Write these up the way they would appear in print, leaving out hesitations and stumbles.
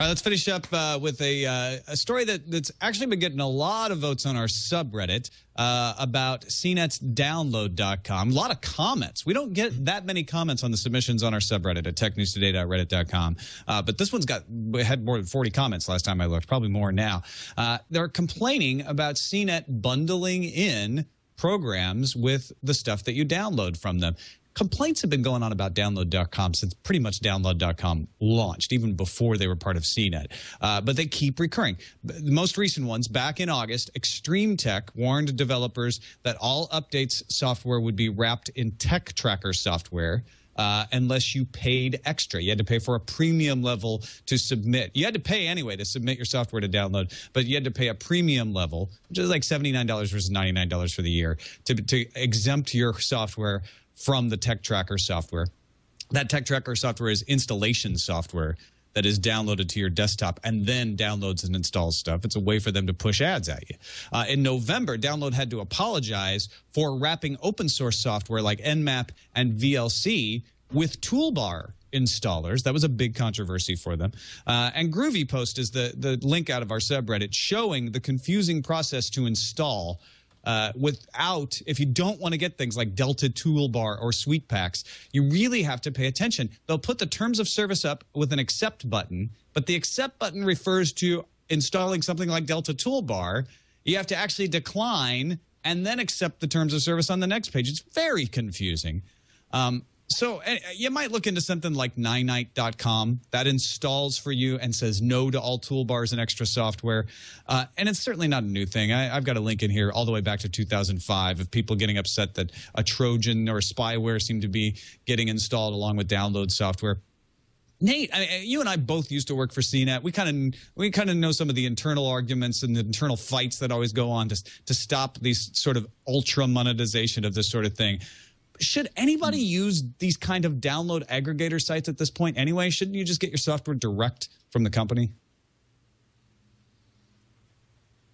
All right, let's finish up with a story that's actually been getting a lot of votes on our subreddit about CNET's download.com. A lot of comments. We don't get that many comments on the submissions on our subreddit at technewstoday.reddit.com. But this one's had more than 40 comments last time I looked, probably more now. They're complaining about CNET bundling in programs with the stuff that you download from them. Complaints have been going on about download.com since pretty much download.com launched, even before they were part of CNET. But they keep recurring. The most recent ones, back in August, Extreme Tech warned developers that all updates software would be wrapped in tech tracker software unless you paid extra. You had to pay for a premium level to submit. You had to pay anyway to submit your software to download, but you had to pay a premium level, which is like $79 versus $99 for the year, to exempt your software from the tech tracker software. That tech tracker software is installation software that is downloaded to your desktop and then downloads and installs stuff. It's a way for them to push ads at you. In November, Download had to apologize for wrapping open source software like Nmap and VLC with toolbar installers. That was a big controversy for them. And Groovy Post is the link out of our subreddit showing the confusing process to install if you don't want to get things like Delta Toolbar or Sweet Packs, you really have to pay attention. They'll put the terms of service up with an accept button, but the accept button refers to installing something like Delta Toolbar. You have to actually decline and then accept the terms of service on the next page. It's very confusing. So you might look into something like Ninite.com that installs for you and says no to all toolbars and extra software. And it's certainly not a new thing. I've got a link in here all the way back to 2005 of people getting upset that a Trojan or spyware seemed to be getting installed along with download software. Nate, you and I both used to work for CNET. We kind of know some of the internal arguments and the internal fights that always go on to stop these sort of ultra monetization of this sort of thing. Should anybody use these kind of download aggregator sites at this point anyway? Shouldn't you just get your software direct from the company?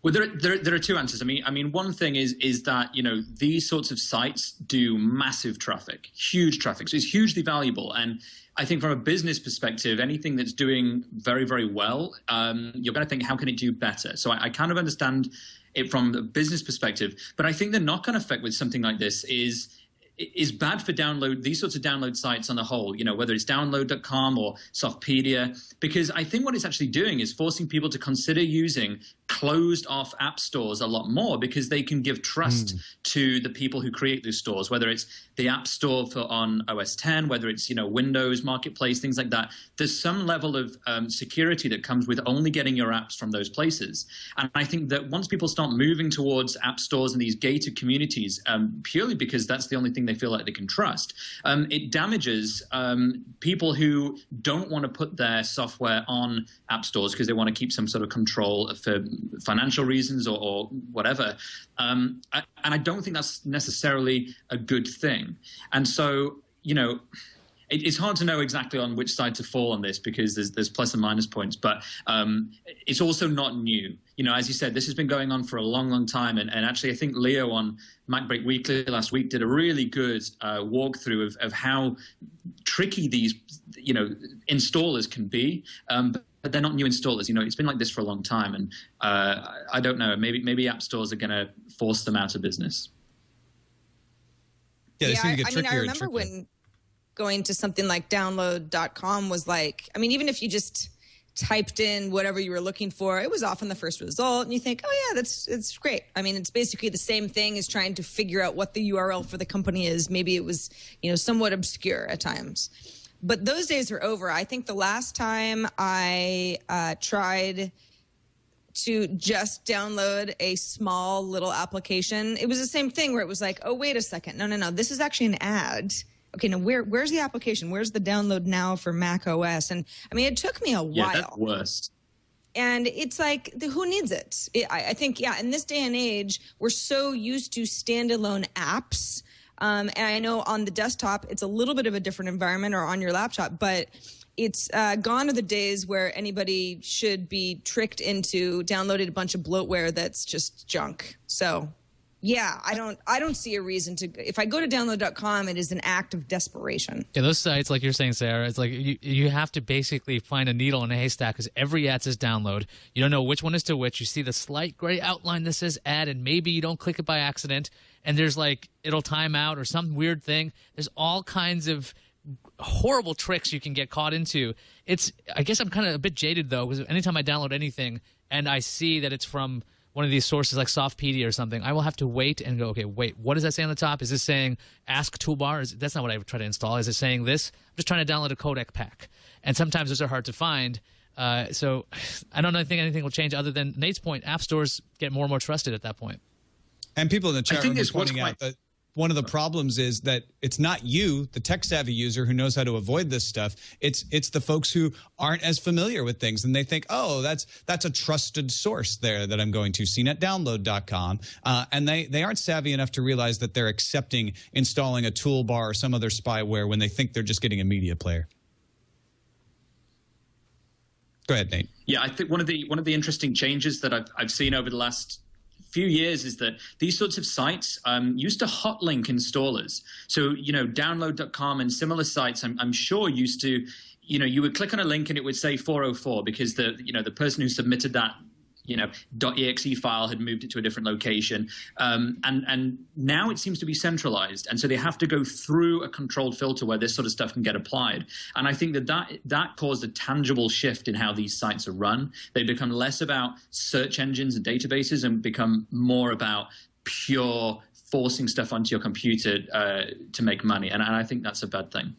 Well, there are two answers. I mean, one thing is that, you know, these sorts of sites do massive traffic, huge traffic. So it's hugely valuable. And I think from a business perspective, anything that's doing very, very well, you're going to think, how can it do better? So I kind of understand it from a business perspective. But I think the knock-on effect with something like this is bad for these sorts of download sites on the whole, you know, whether it's download.com or Softpedia, because I think what it's actually doing is forcing people to consider using closed off app stores a lot more, because they can give trust to the people who create those stores, whether it's the app store on OS X, whether it's, you know, Windows Marketplace, things like that. There's some level of security that comes with only getting your apps from those places. And I think that once people start moving towards app stores and these gated communities, purely because that's the only thing they feel like they can trust, it damages people who don't want to put their software on app stores because they want to keep some sort of control for financial reasons or whatever. And I don't think that's necessarily a good thing. And so, you know, it's hard to know exactly on which side to fall on this, because there's plus and minus points, but it's also not new. You know, as you said, this has been going on for a long, long time. And actually, I think Leo on MacBreak Weekly last week did a really good walkthrough of how tricky these, you know, installers can be. But they're not new installers. You know, it's been like this for a long time. And I don't know, maybe app stores are going to force them out of business. Yeah, they seem to get trickier. I remember when going to something like download.com was like, I mean, even if you just typed in whatever you were looking for, it was often the first result, and you think, oh yeah, it's great. I mean, it's basically the same thing as trying to figure out what the URL for the company is. Maybe it was, you know, somewhat obscure at times. But those days are over. I think the last time I tried to just download a small little application, it was the same thing where it was like, oh, wait a second. No. This is actually an ad. Okay, now where's the application? Where's the download now for Mac OS? And I mean, it took me a while. Yeah, that's worse. And it's like, who needs it? I think, yeah, in this day and age, we're so used to standalone apps. And I know on the desktop, it's a little bit of a different environment, or on your laptop, but it's gone are the days where anybody should be tricked into downloading a bunch of bloatware that's just junk. So Yeah, I don't see a reason to. If I go to download.com, it is an act of desperation. Yeah, those sites, like you're saying, Sarah, it's like you have to basically find a needle in a haystack because every ad says download. You don't know which one is to which. You see the slight gray outline that says ad, and maybe you don't click it by accident, and there's like it'll time out or some weird thing. There's all kinds of horrible tricks you can get caught into. I guess I'm kind of a bit jaded though, because anytime I download anything and I see that it's from one of these sources like Softpedia or something, I will have to wait and go, okay, wait, what does that say on the top? Is this saying Ask Toolbar? That's not what I would try to install. Is it saying this? I'm just trying to download a codec pack. And sometimes those are hard to find. So I don't think anything will change other than Nate's point. App stores get more and more trusted at that point. And people in the chat room are pointing out that one of the problems is that it's not you, the tech-savvy user, who knows how to avoid this stuff. It's the folks who aren't as familiar with things, and they think, oh, that's a trusted source there that I'm going to, CNETdownload.com. And they aren't savvy enough to realize that they're accepting installing a toolbar or some other spyware when they think they're just getting a media player. Go ahead, Nate. Yeah, I think one of the interesting changes that I've seen over the last few years is that these sorts of sites used to hotlink installers. So, download.com and similar sites, I'm sure used to, you would click on a link and it would say 404 because the person who submitted that, .exe file had moved it to a different location. And now it seems to be centralized. And so they have to go through a controlled filter where this sort of stuff can get applied. And I think that caused a tangible shift in how these sites are run. They become less about search engines and databases and become more about pure forcing stuff onto your computer to make money. And I think that's a bad thing.